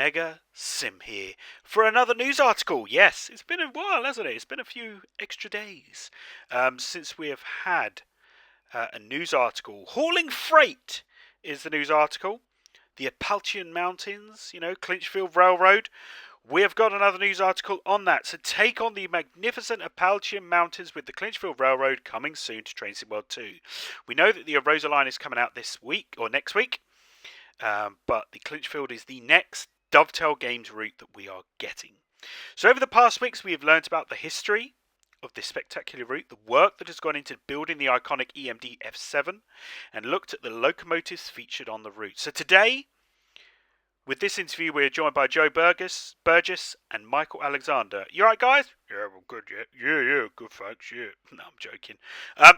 Mega Sim here for another news article. Yes, it's been a while, hasn't it? It's been a few extra days since we have had a news article. Hauling freight is the news article. The Appalachian Mountains, Clinchfield Railroad. We have got another news article on that. So take on the magnificent Appalachian Mountains with the Clinchfield Railroad coming soon to Train Sim World 2. We know that the Arosa line is coming out this week or next week. But the Clinchfield is the next Dovetail Games route that we are getting. So over the past weeks we have learned about the history of this spectacular route, the work that has gone into building the iconic EMD F7, and looked at the locomotives featured on the route. So today, with this interview, we're joined by Joe Burgess and Michael Alexander. You alright, guys? Yeah, well, good, yeah, good, thanks, yeah. No, I'm joking.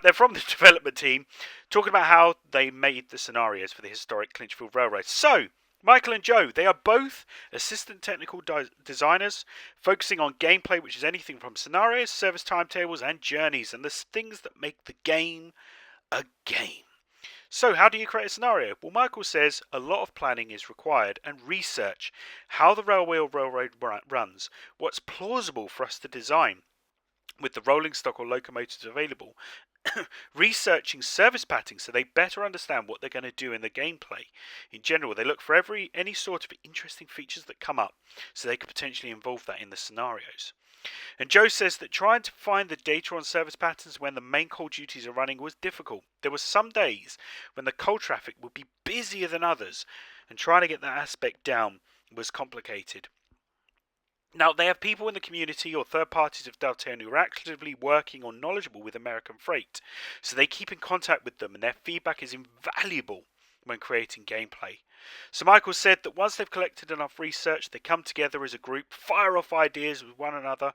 They're from the development team, talking about how they made the scenarios for the historic Clinchfield Railroad. So, Michael and Joe, they are both assistant technical designers, focusing on gameplay, which is anything from scenarios, service timetables, and journeys, and the things that make the game a game. So how do you create a scenario? Well, Michael says a lot of planning is required and research how the railroad runs, what's plausible for us to design with the rolling stock or locomotives available, researching service patterns so they better understand what they're going to do in the gameplay. In general, they look for any sort of interesting features that come up so they could potentially involve that in the scenarios. And Joe says that trying to find the data on service patterns when the main coal duties are running was difficult. There were some days when the coal traffic would be busier than others, and trying to get that aspect down was complicated. Now, they have people in the community or third parties of Dovetail who are actively working or knowledgeable with American freight, so they keep in contact with them, and their feedback is invaluable when creating gameplay. So Michael said that once they've collected enough research, they come together as a group, fire off ideas with one another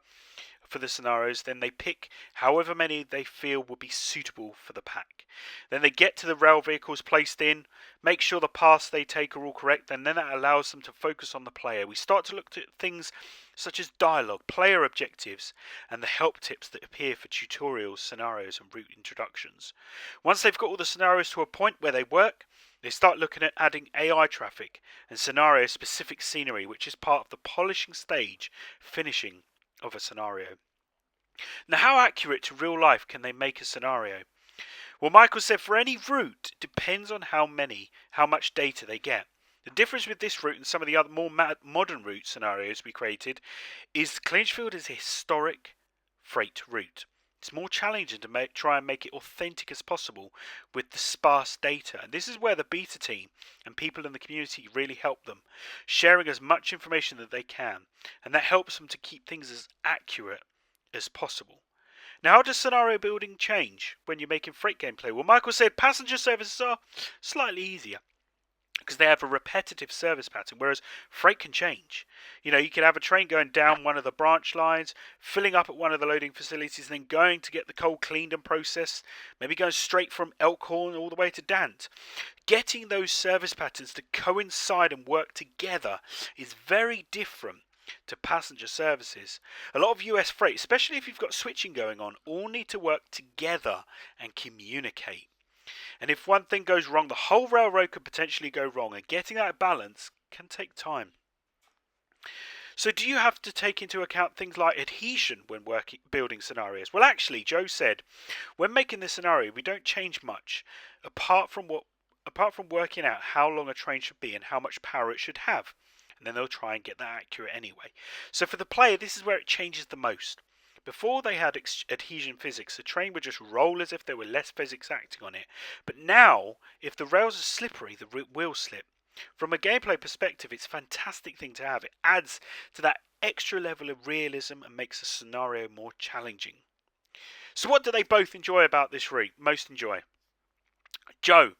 for the scenarios, then they pick however many they feel would be suitable for the pack. Then they get to the rail vehicles placed in, make sure the paths they take are all correct, and then that allows them to focus on the player. We start to look at things such as dialogue, player objectives, and the help tips that appear for tutorials, scenarios, and route introductions. Once they've got all the scenarios to a point where they work, they start looking at adding AI traffic and scenario-specific scenery, which is part of the polishing stage, finishing of a scenario. Now, how accurate to real life can they make a scenario? Well, Michael said for any route, it depends on how much data they get. The difference with this route and some of the other more modern route scenarios we created is Clinchfield is a historic freight route. It's more challenging to try and make it authentic as possible with the sparse data. And this is where the beta team and people in the community really help them, sharing as much information that they can. And that helps them to keep things as accurate as possible. Now, how does scenario building change when you're making freight gameplay? Well, Michael said passenger services are slightly easier, because they have a repetitive service pattern, whereas freight can change. You could have a train going down one of the branch lines, filling up at one of the loading facilities, and then going to get the coal cleaned and processed, maybe going straight from Elkhorn all the way to Dant. Getting those service patterns to coincide and work together is very different to passenger services. A lot of US freight, especially if you've got switching going on, all need to work together and communicate. And if one thing goes wrong, the whole railroad could potentially go wrong, and getting that balance can take time. So do you have to take into account things like adhesion when building scenarios? Well, actually, Joe said, when making this scenario, we don't change much, apart from working out how long a train should be and how much power it should have. And then they'll try and get that accurate anyway. So for the player, this is where it changes the most. Before they had adhesion physics, the train would just roll as if there were less physics acting on it. But now, if the rails are slippery, the route will slip. From a gameplay perspective, it's a fantastic thing to have. It adds to that extra level of realism and makes the scenario more challenging. So what do they both enjoy about this route? Most enjoy? Joe.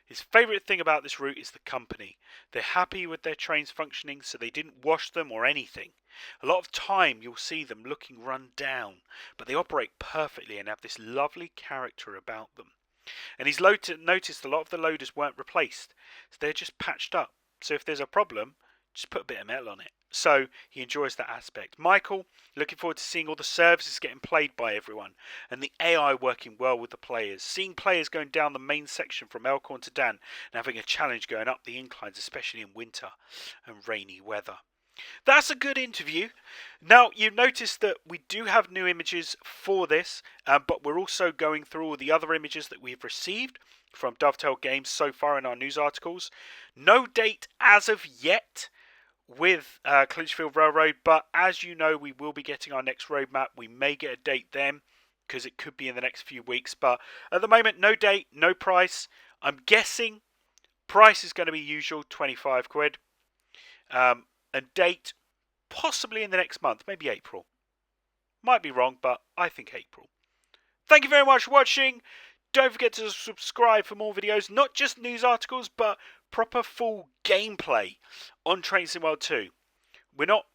His favourite thing about this route is the company. They're happy with their trains functioning, so they didn't wash them or anything. A lot of time you'll see them looking run down, but they operate perfectly and have this lovely character about them. And he's noticed a lot of the loaders weren't replaced, so they're just patched up. So if there's a problem, just put a bit of metal on it. So he enjoys that aspect. Michael, looking forward to seeing all the services getting played by everyone and the AI working well with the players. Seeing players going down the main section from Elkhorn to Dan and having a challenge going up the inclines, especially in winter and rainy weather. That's a good interview. Now, you notice that we do have new images for this, but we're also going through all the other images that we've received from Dovetail Games so far in our news articles. No date as of yet with Clinchfield Railroad, but as you know, we will be getting our next roadmap. We may get a date then, because it could be in the next few weeks, but at the moment, no date, no price. I'm guessing price is going to be usual, 25 quid. And date, possibly in the next month, maybe April. Might be wrong, but I think April. Thank you very much for watching. Don't forget to subscribe for more videos, not just news articles, but proper full gameplay on Train Sim World 2. We're not,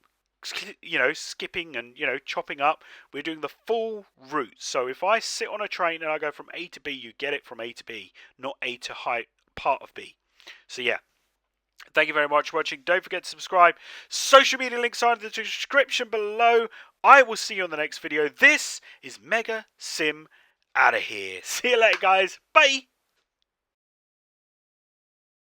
skipping and, chopping up. We're doing the full route. So if I sit on a train and I go from A to B, you get it from A to B, not A to high part of B. So yeah. Thank you very much for watching. Don't forget to subscribe. Social media links are in the description below. I will see you on the next video. This is Mega Sim out of here. See you later, guys. Bye.